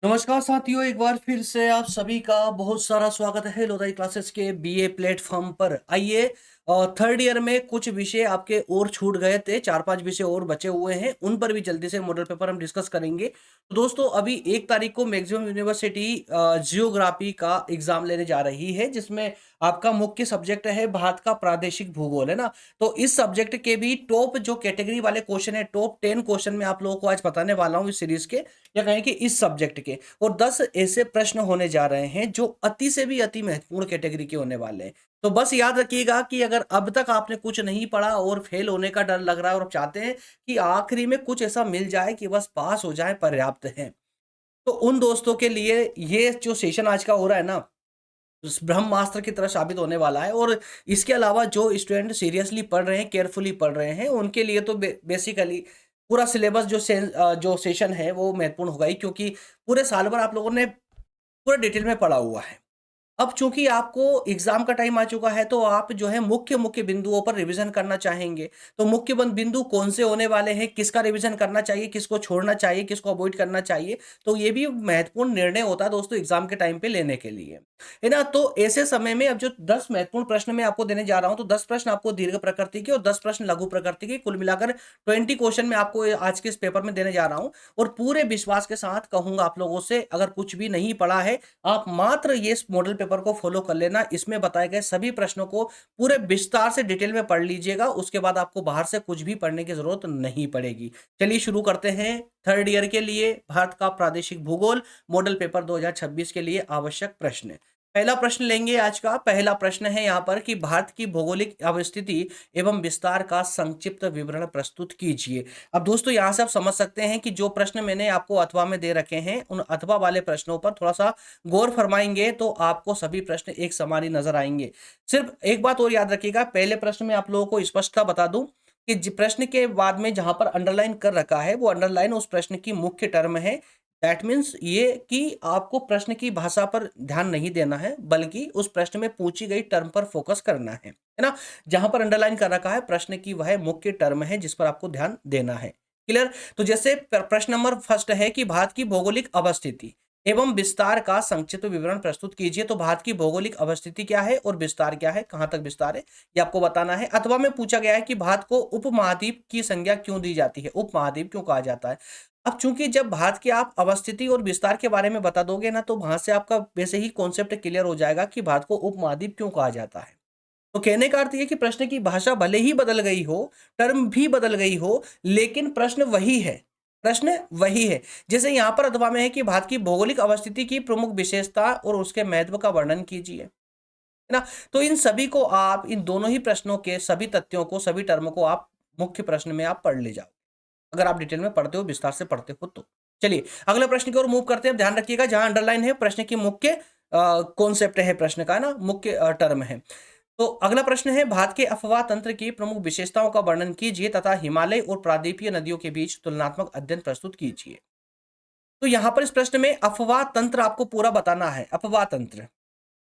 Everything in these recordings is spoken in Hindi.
नमस्कार साथियों, एक बार फिर से आप सभी का बहुत सारा स्वागत है लोधाई क्लासेस के बीए प्लेटफॉर्म पर। आइए, थर्ड ईयर में कुछ विषय आपके और छूट गए थे, 4-5 विषय और बचे हुए हैं, उन पर भी जल्दी से मॉडल पेपर हम डिस्कस करेंगे। तो दोस्तों, अभी 1 तारीख को मैक्सिमम यूनिवर्सिटी जियोग्राफी का एग्जाम लेने जा रही है, जिसमें आपका मुख्य सब्जेक्ट है भारत का प्रादेशिक भूगोल, है ना। तो इस सब्जेक्ट के भी टॉप जो कैटेगरी वाले क्वेश्चन है, टॉप 10 क्वेश्चन मैं आप लोगों को आज बताने वाला हूँ इस सीरीज के, या कहें कि इस सब्जेक्ट के। और 10 ऐसे प्रश्न होने जा रहे हैं जो अति से भी अति महत्वपूर्ण कैटेगरी के होने वाले हैं। तो बस याद रखिएगा कि अगर अब तक आपने कुछ नहीं पढ़ा और फेल होने का डर लग रहा है और आप चाहते हैं कि आखिरी में कुछ ऐसा मिल जाए कि बस पास हो जाए, पर्याप्त है। तो उन दोस्तों के लिए ये जो सेशन आज का हो रहा है ना, ब्रह्मास्त्र की तरह साबित होने वाला है। और इसके अलावा जो स्टूडेंट सीरियसली पढ़ रहे हैं, केयरफुली पढ़ रहे हैं, उनके लिए तो बेसिकली पूरा सिलेबस जो सेशन है वो महत्वपूर्ण होगा ही, क्योंकि पूरे साल भर आप लोगों ने पूरे डिटेल में पढ़ा हुआ है। अब चूंकि आपको एग्जाम का टाइम आ चुका है, तो आप जो है मुख्य मुख्य बिंदुओं पर रिवीजन करना चाहेंगे। तो मुख्य बिंदु कौन से होने वाले हैं, किसका रिवीजन करना चाहिए, किसको छोड़ना चाहिए, किसको अवॉइड करना चाहिए, तो ये भी महत्वपूर्ण निर्णय होता है दोस्तों एग्जाम के टाइम पे लेने के लिए, है ना। तो ऐसे समय में अब जो 10 महत्वपूर्ण प्रश्न मैं आपको देने जा रहा हूं, तो 10 प्रश्न आपको दीर्घ प्रकृति के और 10 प्रश्न लघु प्रकृति के, कुल मिलाकर 20 क्वेश्चन मैं आपको आज के इस पेपर में देने जा रहा हूं। और पूरे विश्वास के साथ कहूंगा आप लोगों से, अगर कुछ भी नहीं पढ़ा है, आप मात्र ये इस मॉडल पेपर को फॉलो कर लेना। इसमें बताए गए सभी प्रश्नों को पूरे विस्तार से डिटेल में पढ़ लीजिएगा, उसके बाद आपको बाहर से कुछ भी पढ़ने की जरूरत नहीं पड़ेगी। चलिए शुरू करते हैं। थर्ड ईयर के लिए भारत का प्रादेशिक भूगोल मॉडल पेपर 2026 के लिए आवश्यक प्रश्न। पहला प्रश्न लेंगे आज का। पहला प्रश्न है यहाँ पर कि भारत की भौगोलिक अवस्थिति एवं विस्तार का संक्षिप्त विवरण प्रस्तुत कीजिए। अब दोस्तों, यहाँ से आप समझ सकते हैं कि जो प्रश्न मैंने आपको अथवा में दे रखे हैं, उन अथवा वाले प्रश्नों पर थोड़ा सा गौर फरमाएंगे तो आपको सभी प्रश्न एक समान ही नजर आएंगे। सिर्फ एक बात और याद रखिएगा, पहले प्रश्न में आप लोगों को स्पष्टता बता दूं कि प्रश्न के बाद में जहां पर अंडरलाइन कर रखा है, वो अंडरलाइन उस प्रश्न की मुख्य टर्म है। दैट मीन्स ये कि आपको प्रश्न की भाषा पर ध्यान नहीं देना है, बल्कि उस प्रश्न में पूछी गई टर्म पर फोकस करना है ना। जहां पर अंडरलाइन कर रखा है, प्रश्न की वह मुख्य टर्म है जिस पर आपको ध्यान देना है। क्लियर। तो जैसे प्रश्न नंबर फर्स्ट है कि भारत की भौगोलिक अवस्थिति एवं विस्तार का संक्षिप्त विवरण प्रस्तुत कीजिए। तो भारत की भौगोलिक अवस्थिति क्या है और विस्तार क्या है, कहां तक विस्तार है, ये आपको बताना है। अथवा में पूछा गया है कि भारत को उपमहाद्वीप की संज्ञा क्यों दी जाती है, उपमहाद्वीप क्यों कहा जाता है। अब चूंकि जब भारत की आप अवस्थिति और विस्तार के बारे में बता दोगे ना, तो वहां से आपका वैसे ही कॉन्सेप्ट क्लियर हो जाएगा कि भारत को उपमहाद्वीप क्यों कहा जाता है। तो कहने का अर्थ ये कि प्रश्न की भाषा भले ही बदल गई हो, टर्म भी बदल गई हो, लेकिन प्रश्न वही है। प्रश्न वही है। जैसे यहां पर अथवा में है कि भारत की भौगोलिक अवस्थिति की प्रमुख विशेषता और उसके महत्व का वर्णन कीजिए, है ना। तो इन सभी को आप, इन दोनों ही प्रश्नों के सभी तथ्यों को, सभी टर्मों को आप मुख्य प्रश्न में आप पढ़ ले जाओ, अगर आप डिटेल में पढ़ते हो, विस्तार से पढ़ते हो तो। चलिए अगले प्रश्न की ओर मूव करते हैं। ध्यान रखिएगा, जहां अंडरलाइन है प्रश्न की मुख्य कॉन्सेप्ट है, प्रश्न का ना मुख्य टर्म है। तो अगला प्रश्न है, भारत के अफवाह तंत्र की प्रमुख विशेषताओं का वर्णन कीजिए तथा हिमालय और प्रादीपीय नदियों के बीच तुलनात्मक अध्ययन प्रस्तुत कीजिए। तो यहां पर इस प्रश्न में अफवाह तंत्र आपको पूरा बताना है। अफवाह तंत्र,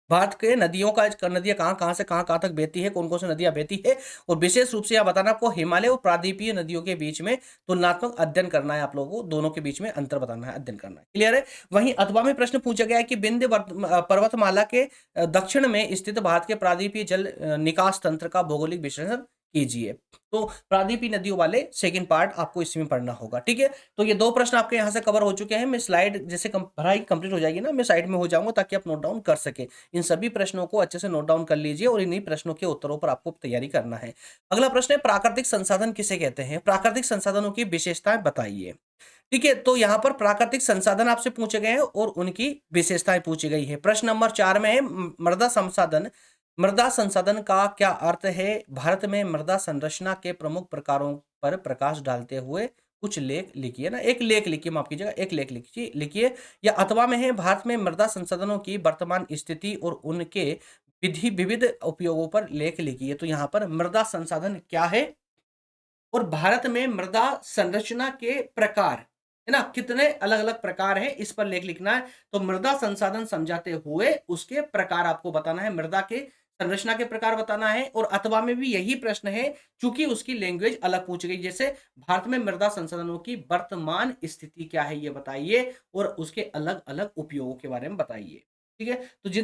भारत के नदियों का, नदियां कहां कहां से कहां कहां तक बहती है, कौन कौन सी नदियां बहती है, और विशेष रूप से यह बताना आपको हिमालय और प्रादीपीय नदियों के बीच में तुलनात्मक अध्ययन करना है। आप लोगों को दोनों के बीच में अंतर बताना है, अध्ययन करना है। क्लियर है। वहीं अथवा में प्रश्न पूछा गया है कि विंध्य पर्वतमाला के दक्षिण में स्थित भारत के प्रादीपीय जल निकास तंत्र का भौगोलिक विश्लेषण कीजिए। तो प्रादीपीय नदियों वाले सेकंड पार्ट आपको इसमें पढ़ना होगा। ठीक है। तो ये दो प्रश्न आपके यहाँ से कवर हो चुके हैं। मैं स्लाइड जैसे पढ़ाई कंप्लीट हो जाएगी ना, मैं साइड में हो जाऊंगा ताकि आप नोट डाउन कर सके। इन सभी प्रश्नों को अच्छे से नोट डाउन कर लीजिए और इन्हीं प्रश्नों के उत्तरों पर आपको तैयारी करना है। अगला प्रश्न है, प्राकृतिक संसाधन किसे कहते हैं, प्राकृतिक संसाधनों की विशेषताएं बताइए। ठीक है। तो यहाँ पर प्राकृतिक संसाधन आपसे पूछे गए हैं और उनकी विशेषताएं पूछी गई है। प्रश्न नंबर 4 में है, मृदा संसाधन, मृदा संसाधन का क्या अर्थ है, भारत में मृदा संरचना के प्रमुख प्रकारों पर प्रकाश डालते हुए कुछ लेख लिखिए ना। एक लेख लिखिए, माफ कीजिएगा, एक लेख लिखिए लिखिए। या अथवा में है, भारत में मृदा संसाधनों की वर्तमान स्थिति और उनके विधि विविध उपयोगों पर लेख लिखिए। तो यहाँ पर मृदा संसाधन क्या है और भारत में मृदा संरचना के प्रकार, है ना, कितने अलग अलग प्रकार हैं, इस पर लेख लिखना है। तो मृदा संसाधन समझाते हुए उसके प्रकार आपको बताना है। मृदा के संरचना के प्रकार बताना है, और अथवा में भी यही प्रश्न है, चूंकि उसकी लैंग्वेज अलग पूछ गई। जैसे भारत में मृदा संसाधनों की वर्तमान स्थिति क्या है ये बताइए, और उसके अलग अलग उपयोगों के बारे में बताइए। ठीक है,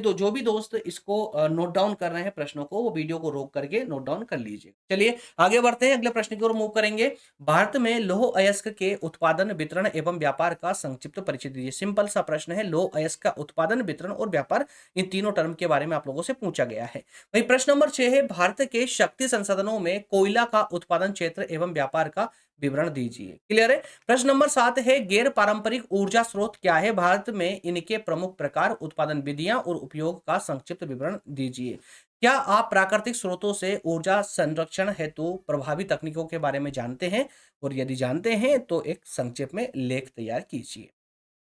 तो जो भी दोस्त इसको नोट डाउन कर रहे हैं प्रश्नों को, वो वीडियो को रोक करके नोट डाउन कर लीजिए। चलिए आगे बढ़ते हैं, अगले प्रश्न की ओर मूव करेंगे। भारत में लौह अयस्क के उत्पादन, वितरण एवं व्यापार का संक्षिप्त परिचय दीजिए। सिंपल सा प्रश्न है, लौह अयस्क का उत्पादन, वितरण और व्यापार, इन तीनों टर्म के बारे में आप लोगों से पूछा गया है। वही प्रश्न नंबर 6 है, भारत के शक्ति संसाधनों में कोयला का उत्पादन क्षेत्र एवं व्यापार का विवरण दीजिए। क्लियर है। प्रश्न नंबर 7 है, गैर पारंपरिक ऊर्जा स्रोत क्या है, भारत में इनके प्रमुख प्रकार, उत्पादन विधियां और उपयोग का संक्षिप्त विवरण दीजिए। क्या आप प्राकृतिक स्रोतों से ऊर्जा संरक्षण हेतु प्रभावी तकनीकों के बारे में जानते हैं, और यदि जानते हैं तो एक संक्षेप में लेख तैयार कीजिए।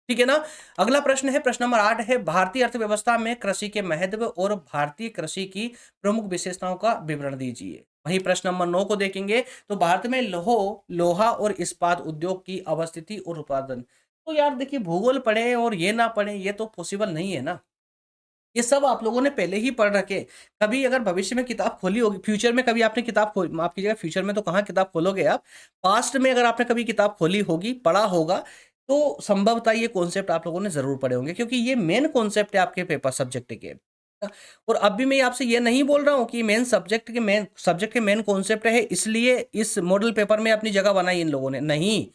ठीक है ना। अगला प्रश्न है, प्रश्न नंबर 8 है, भारतीय अर्थव्यवस्था में कृषि के महत्व और भारतीय कृषि की प्रमुख विशेषताओं का विवरण दीजिए। वहीं प्रश्न नंबर 9 को देखेंगे, तो भारत में लोहा और इस्पात उद्योग की अवस्थिति और उत्पादन। तो यार देखिए, भूगोल पढ़े और ये ना पढ़े, ये तो पॉसिबल नहीं है ना। ये सब आप लोगों ने पहले ही पढ़ रखे। कभी अगर भविष्य में किताब खोली होगी, फ्यूचर में कभी आपने किताब खोल, माफ कीजिएगा, फ्यूचर में तो कहाँ किताब खोलोगे आप, पास्ट में अगर आपने कभी किताब खोली होगी, पढ़ा होगा, तो संभवतः ये कॉन्सेप्ट आप लोगों ने जरूर पढ़े होंगे, क्योंकि ये मेन कॉन्सेप्ट है आपके पेपर सब्जेक्ट के। और अब भी मैं आपसे ये नहीं बोल रहा हूँ कि मेन सब्जेक्ट के मेन कॉन्सेप्ट है इसलिए इस मॉडल पेपर में अपनी जगह बनाई इन लोगों ने, नहीं,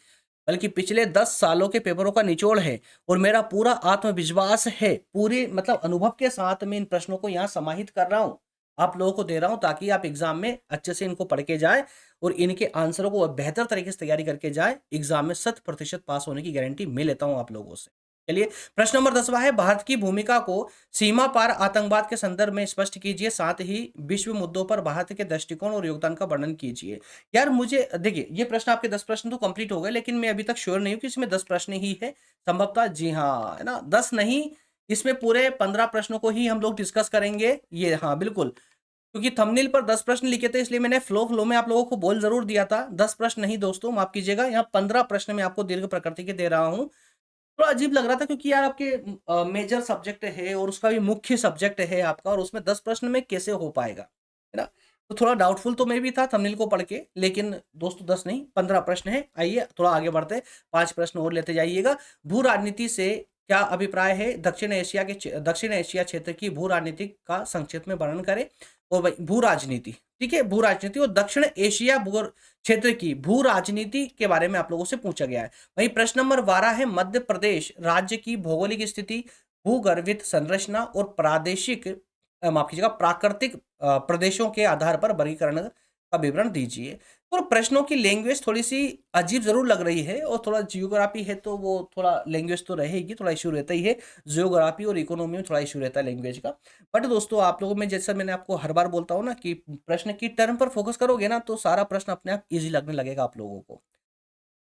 बल्कि पिछले 10 सालों के पेपरों का निचोड़ है। और मेरा पूरा आत्मविश्वास है, पूरी मतलब अनुभव के साथ में इन प्रश्नों को यहाँ समाहित कर रहा हूँ, आप लोगों को दे रहा हूँ, ताकि आप एग्जाम में अच्छे से इनको पढ़ के जाए और इनके आंसरों को बेहतर तरीके से तैयारी करके जाए। एग्जाम में 100% पास होने की गारंटी मैं लेता हूँ आप लोगों से। चलिए, प्रश्न नंबर 10वां है, भारत की भूमिका को सीमा पार आतंकवाद के संदर्भ में स्पष्ट कीजिए, साथ ही विश्व मुद्दों पर भारत के दृष्टिकोण और योगदान का वर्णन कीजिए। यार मुझे देखिए, ये प्रश्न आपके 10 प्रश्न तो कंप्लीट हो गए, लेकिन मैं अभी तक श्योर नहीं हूँ कि इसमें 10 प्रश्न ही है, संभवतः जी हाँ, है ना, 10 नहीं, इसमें पूरे 15 प्रश्नों को ही हम लोग डिस्कस करेंगे। ये हाँ बिल्कुल, क्योंकि थंबनेल पर 10 प्रश्न लिखे थे, इसलिए मैंने फ्लो में आप लोगों को बोल जरूर दिया था 10 प्रश्न नहीं दोस्तों, माफ कीजिएगा, यहाँ 15 प्रश्न मैं आपको दीर्घ प्रकृति के दे रहा हूँ। थोड़ा अजीब लग रहा था, क्योंकि यार आपके मेजर सब्जेक्ट है और उसका भी मुख्य सब्जेक्ट है आपका, और उसमें 10 प्रश्न में कैसे हो पाएगा, है ना। तो थोड़ा डाउटफुल तो मैं भी था थंबनेल को पढ़ के, लेकिन दोस्तों 10 नहीं 15 प्रश्न है। आइए थोड़ा आगे बढ़ते हैं, 5 प्रश्न और लेते जाइएगा। भू राजनीति से क्या अभिप्राय है, दक्षिण एशिया क्षेत्र की भू राजनीति का संक्षिप्त में वर्णन करें। और भाई भू राजनीति, ठीक है, भू राजनीति और दक्षिण एशिया भू क्षेत्र की भू राजनीति के बारे में आप लोगों से पूछा गया है। वहीं प्रश्न नंबर 12 है, मध्य प्रदेश राज्य की भौगोलिक स्थिति, भूगर्भित संरचना और प्रादेशिक माफ कीजिएगा प्राकृतिक प्रदेशों के आधार पर वर्गीकरण का विवरण दीजिए। तो प्रश्नों की लैंग्वेज थोड़ी सी अजीब जरूर लग रही है, और थोड़ा जियोग्राफी है तो वो थोड़ा लैंग्वेज तो रहेगी, थोड़ा इशू रहता ही है, जियोग्राफी और इकोनॉमी में थोड़ा इशू रहता है लैंग्वेज का। बट दोस्तों आप लोगों में, जैसा मैंने आपको हर बार बोलता हूँ ना, कि प्रश्न की टर्म पर फोकस करोगे ना, तो सारा प्रश्न अपने आप इजी लगने लगेगा आप लोगों को।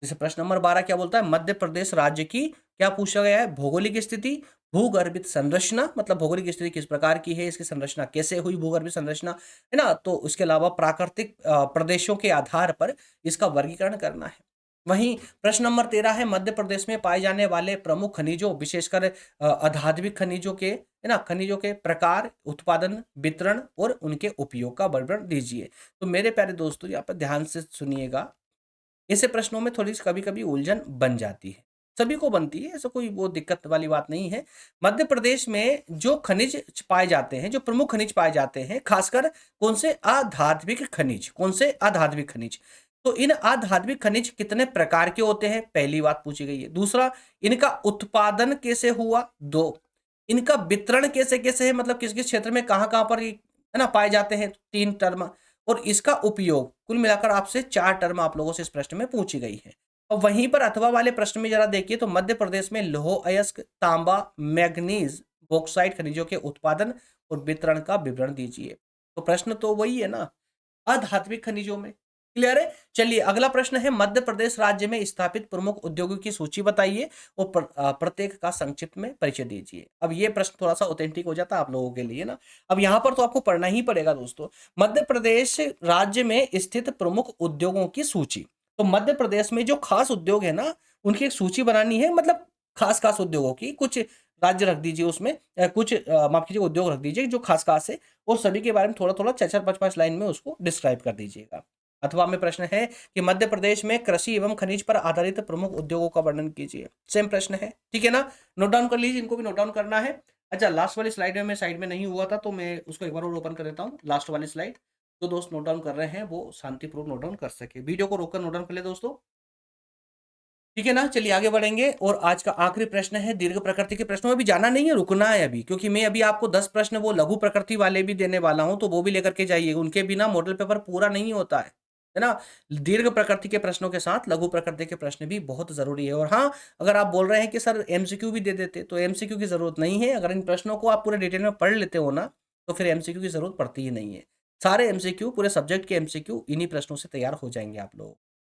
जैसे प्रश्न नंबर 12 क्या बोलता है, मध्य प्रदेश राज्य की क्या पूछा गया है, भौगोलिक स्थिति, भूगर्भित संरचना, मतलब भौगोलिक स्थिति किस प्रकार की है, इसकी संरचना कैसे हुई, भूगर्भित संरचना, है ना, तो उसके अलावा प्राकृतिक प्रदेशों के आधार पर इसका वर्गीकरण करना है। वहीं प्रश्न नंबर 13 है, मध्य प्रदेश में पाए जाने वाले प्रमुख खनिजों, विशेषकर अधात्विक खनिजों के, है ना, खनिजों के प्रकार, उत्पादन, वितरण और उनके उपयोग का वर्णन दीजिए। तो मेरे प्यारे दोस्तों यहाँ पर ध्यान से सुनिएगा, ऐसे प्रश्नों में थोड़ी सी कभी-कभी उलझन बन जाती है, सभी को बनती है, ऐसा कोई वो दिक्कत वाली बात नहीं है। मध्य प्रदेश में जो खनिज पाए जाते हैं, जो प्रमुख खनिज पाए जाते हैं, खासकर कौन से आधात्विक खनिज, कौन से आधात्विक खनिज, तो इन आधात्विक खनिज कितने प्रकार के होते हैं, पहली बात पूछी गई है। दूसरा, इनका उत्पादन कैसे हुआ, दो, इनका वितरण कैसे कैसे है, मतलब किस किस क्षेत्र में कहाँ कहाँ पर है ना पाए जाते हैं, तीन टर्म, और इसका उपयोग, कुल मिलाकर आपसे 4 टर्म आप लोगों से इस प्रश्न में पूछी गई है। और वहीं पर अथवा वाले प्रश्न में जरा देखिए, तो मध्य प्रदेश में लौह अयस्क, तांबा, मैग्नीज, बॉक्साइट खनिजों के उत्पादन और वितरण का विवरण दीजिए। तो प्रश्न तो वही है ना, अधात्विक खनिजों में। क्लियर है। चलिए अगला प्रश्न है, मध्य प्रदेश राज्य में स्थापित प्रमुख उद्योगों की सूची बताइए और प्रत्येक का संक्षिप्त में परिचय दीजिए। अब ये प्रश्न थोड़ा सा ऑथेंटिक हो जाता है आप लोगों के लिए ना। अब यहाँ पर तो आपको पढ़ना ही पड़ेगा दोस्तों, मध्य प्रदेश राज्य में स्थित प्रमुख उद्योगों की सूची। तो मध्य प्रदेश में जो खास उद्योग है ना, उनकी एक सूची बनानी है, मतलब खास खास उद्योगों की, कुछ राज्य रख दीजिए उसमें, कुछ माफ कीजिए उद्योग रख दीजिए जो खास-खास है, और सभी के बारे में थोड़ा-थोड़ा 4-4 5-5 लाइन में उसको डिस्क्राइब कर दीजिएगा। अथवा में प्रश्न है कि मध्य प्रदेश में कृषि एवं खनिज पर आधारित प्रमुख उद्योगों का वर्णन कीजिए। सेम प्रश्न है, ठीक है ना? नोट डाउन कर लीजिए, इनको भी नोट डाउन करना है। अच्छा, लास्ट वाली स्लाइड में मैं साइड में नहीं हुआ था, तो मैं उसको एक बार और ओपन कर देता हूँ, लास्ट वाली स्लाइड। जो दोस्त नोट डाउन कर रहे हैं वो शांतिपूर्वक नोट डाउन कर सके। वीडियो को रोककर नोट डाउन कर ले दोस्तों। ठीक है ना? चलिए आगे बढ़ेंगे, और आज का आखिरी प्रश्न है दीर्घ प्रकृति के प्रश्नों में भी जाना नहीं है, रुकना है अभी, क्योंकि मैं अभी आपको 10 प्रश्न वो लघु प्रकृति वाले भी देने वाला हूँ, तो वो भी लेकर के जाइए। उनके बिना मॉडल पेपर पूरा नहीं होता है ना? दीर्घ प्रकृति के प्रश्नों के साथ लघु प्रकृति के प्रश्न भी बहुत ज़रूरी है। और हाँ, अगर आप बोल रहे हैं कि सर एमसीक्यू भी दे देते, तो एमसीक्यू की ज़रूरत नहीं है। अगर इन प्रश्नों को आप पूरे डिटेल में पढ़ लेते हो ना, तो फिर एमसीक्यू की ज़रूरत पड़ती ही नहीं है। सारे एमसीक्यू, पूरे सब्जेक्ट के एमसीक्यू इन्हीं प्रश्नों से तैयार हो जाएँगे आप लोगों को।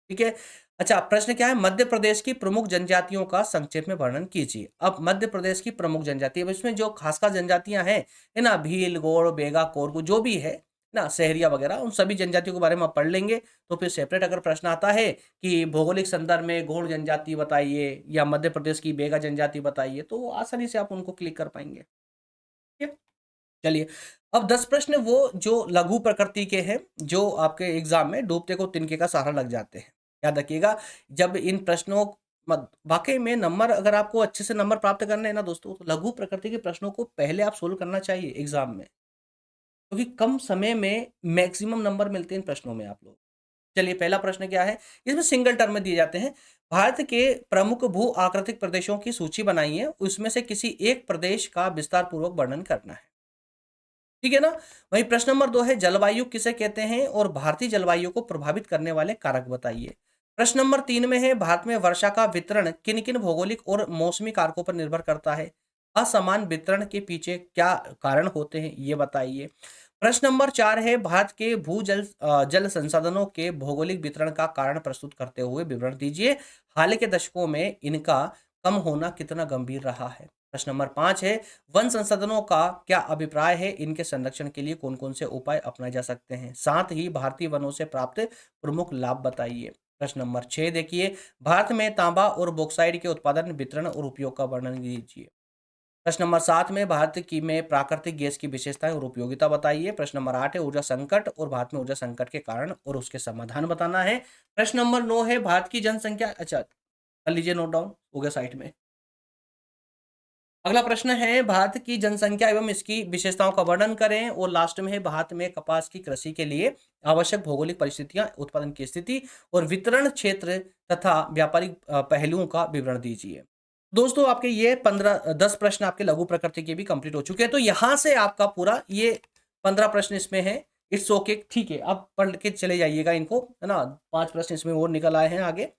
ठीक है? अच्छा, प्रश्न क्या है? मध्य प्रदेश की प्रमुख जनजातियों का संक्षेप में वर्णन कीजिए। अब मध्य प्रदेश की प्रमुख जनजाति, अब इसमें जो खास-खास जनजातियाँ हैं, है ना? भील, गौड़, बेगा, कोरकू जो भी है ना? सहरिया वगैरह, उन सभी जनजातियों के बारे में आप पढ़ लेंगे, तो फिर सेपरेट अगर प्रश्न आता है कि भौगोलिक संदर्भ में गौड़ जनजाति बताइए या मध्य प्रदेश की बेगा जनजाति बताइए, तो आसानी से आप उनको क्लिक कर पाएँगे। ठीक है? चलिए, अब 10 प्रश्न वो जो लघु प्रकृति के हैं, जो आपके एग्ज़ाम में डूबते को तिनके का सहारा लग जाते हैं। याद रखिएगा, जब इन प्रश्नों वाक़ई में नंबर, अगर आपको अच्छे से नंबर प्राप्त करने हैं ना दोस्तों, तो लघु प्रकृति के प्रश्नों को पहले आप सोल्व करना चाहिए एग्ज़ाम में, क्योंकि कम समय में मैक्सिमम नंबर मिलते हैं इन प्रश्नों में आप लोग। चलिए, पहला प्रश्न क्या है? इसमें सिंगल टर्म में दिए जाते हैं। भारत के प्रमुख भू-आकृतिक प्रदेशों की सूची बनाइए, उसमें से किसी एक प्रदेश का विस्तार पूर्वक वर्णन करना है। ठीक है ना? वहीं प्रश्न नंबर 2 है, जलवायु किसे कहते हैं और भारतीय जलवायु को प्रभावित करने वाले कारक बताइए। प्रश्न नंबर 3 में है, भारत में वर्षा का वितरण किन-किन भौगोलिक और मौसमी कारकों पर निर्भर करता है? असमान वितरण के पीछे क्या कारण होते हैं, ये बताइए। प्रश्न नंबर 4 है, भारत के जल संसाधनों के भौगोलिक वितरण का कारण प्रस्तुत करते हुए विवरण दीजिए। हाल के दशकों में इनका कम होना कितना गंभीर रहा है? प्रश्न नंबर 5 है, वन संसाधनों का क्या अभिप्राय है? इनके संरक्षण के लिए कौन-कौन से उपाय अपनाए जा सकते हैं? साथ ही भारतीय वनों से प्राप्त प्रमुख लाभ बताइए। प्रश्न नंबर 6 देखिए, भारत में तांबा और बॉक्साइट के उत्पादन, वितरण और उपयोग का वर्णन कीजिए। प्रश्न नंबर 7 में भारत की में प्राकृतिक गैस की विशेषताएं और उपयोगिता बताइए। प्रश्न नंबर 8 है, ऊर्जा संकट और भारत में ऊर्जा संकट के कारण और उसके समाधान बताना है। प्रश्न नंबर 9 है, भारत की जनसंख्या, अच्छा कर लीजिए नोट डाउन, हो गया साइड में। अगला प्रश्न है, भारत की जनसंख्या एवं इसकी विशेषताओं का वर्णन करें, और लास्ट में है, भारत में कपास की कृषि के लिए आवश्यक भौगोलिक परिस्थितियां, उत्पादन की स्थिति और वितरण क्षेत्र तथा व्यापारिक पहलुओं का विवरण दीजिए। दोस्तों, आपके ये 10 प्रश्न आपके लघु प्रकृति के भी कंप्लीट हो चुके हैं, तो यहाँ से आपका पूरा ये 15 प्रश्न इसमें है। इट्स ओके, ठीक है, आप पढ़ के चले जाइएगा इनको, है ना? 5 प्रश्न इसमें और निकल आए हैं आगे।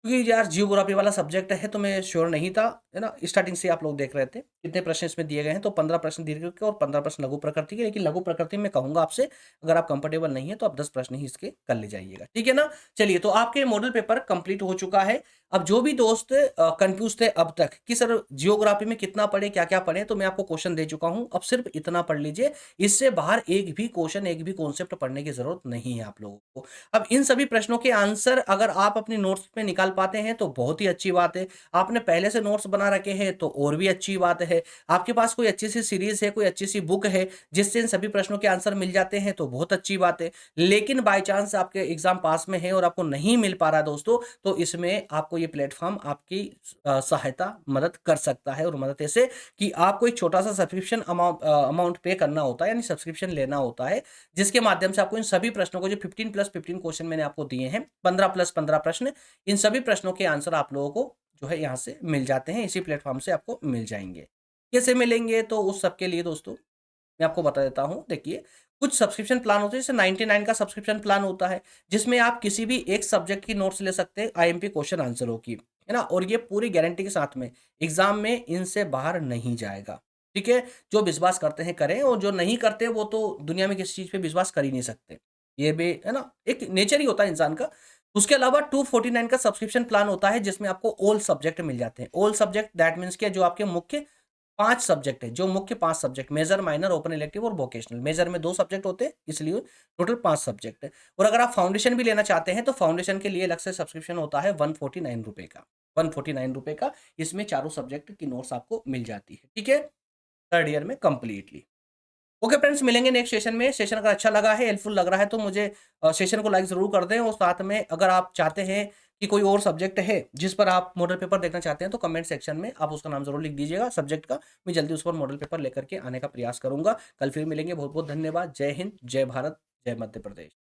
क्योंकि यार जियोग्राफी वाला सब्जेक्ट है, तो मैं श्योर नहीं था, है ना? स्टार्टिंग से आप लोग देख रहे थे कितने प्रश्न इसमें दिए गए हैं, तो 15 प्रश्न दीर्घ के और 15 प्रश्न लघु प्रकृति के। लेकिन लघु प्रकृति में कहूंगा आपसे, अगर आप कंफर्टेबल नहीं है तो आप 10 प्रश्न ही इसके कर ले जाइएगा, ठीक है ना? चलिए, तो आपके मॉडल पेपर कंप्लीट हो चुका है। अब जो भी दोस्त कंफ्यूज थे अब तक कि सर जियोग्राफी में कितना पढ़े, क्या क्या पढ़े, तो मैं आपको क्वेश्चन दे चुका हूं। अब सिर्फ इतना पढ़ लीजिए, इससे बाहर एक भी क्वेश्चन, एक भी कॉन्सेप्ट पढ़ने की जरूरत नहीं है आप लोगों को। अब इन सभी प्रश्नों के आंसर अगर आप अपनी नोट्स में निकाल पाते हैं तो बहुत ही अच्छी बात है। आपने पहले से नोट्स बना रखे हैं तो और भी अच्छी बात है। आपके पास कोई अच्छी सी सीरीज़ है, कोई अच्छी सी बुक है जिससे इन सभी प्रश्नों के आंसर मिल जाते हैं तो बहुत अच्छी बात है। लेकिन बाय चांस आपके एग्ज़ाम पास में है और आपको नहीं मिल पा रहा है दोस्तों, तो इसमें आपको ये प्लेटफ़ॉर्म आपकी सहायता, मदद कर सकता है, और मदद ऐसे कि आपको एक छोटा-सा सब्सक्रिप्शन अमाउंट पे करना होता है, यानी सब्सक्रिप्शन लेना होता है, जिसके माध्यम से आपको इन सभी प्रश्नों को, जो 15 प्लस 15 क्वेश्चन मैंने आपको दिए हैं, 15 प्लस 15 प्रश्न, इन सभी प्रश्नों के आंसर आप लोगों को जो है यहाँ से मिल जाते हैं, इसी प्लेटफ़ॉर्म से आपको मिल जाएँगे। कैसे मिलेंगे? तो उस सब के लिए दोस्तों मैं आपको बता देता हूँ। देखिए, कुछ सब्सक्रिप्शन प्लान होते हैं, जैसे 99 का सब्सक्रिप्शन प्लान होता है, जिसमें आप किसी भी एक सब्जेक्ट की नोट्स ले सकते हैं, आईएमपी क्वेश्चन आंसरों की, है ना? और ये पूरी गारंटी के साथ में एग्ज़ाम में इनसे बाहर नहीं जाएगा, ठीक है? जो विश्वास करते हैं करें, और जो नहीं करते वो तो दुनिया में किसी चीज़ पे विश्वास कर ही नहीं सकते। ये भी है ना, एक नेचर ही होता है इंसान का। उसके अलावा 249 का सब्सक्रिप्शन प्लान होता है, जिसमें आपको ऑल सब्जेक्ट मिल जाते हैं। ऑल सब्जेक्ट दैट मीन्स कि जो आपके मुख्य 5 सब्जेक्ट है, जो मुख्य 5 subject, major, minor, open elective और वोकेशनल। मेजर में 2 सब्जेक्ट होते हैं, इसलिए टोटल 5 सब्जेक्ट है। और अगर आप फाउंडेशन भी लेना चाहते हैं, तो फाउंडेशन के लिए अलग से सब्सक्रिप्शन होता है ₹149 का। 149 रुपए का इसमें चारों सब्जेक्ट की नोट्स आपको मिल जाती है। ठीक है, थर्ड ईयर में कंप्लीटली। ओके फ्रेंड्स, मिलेंगे नेक्स्ट सेशन में। सेशन अगर अच्छा लगा है, हेल्पफुल लग रहा है तो मुझे सेशन को लाइक जरूर कर दें, और साथ में अगर आप चाहते हैं कि कोई और सब्जेक्ट है जिस पर आप मॉडल पेपर देखना चाहते हैं तो कमेंट सेक्शन में आप उसका नाम जरूर लिख दीजिएगा सब्जेक्ट का। मैं जल्दी उस पर मॉडल पेपर लेकर के आने का प्रयास करूंगा। कल फिर मिलेंगे। बहुत बहुत धन्यवाद। जय हिंद, जय भारत, जय मध्य प्रदेश।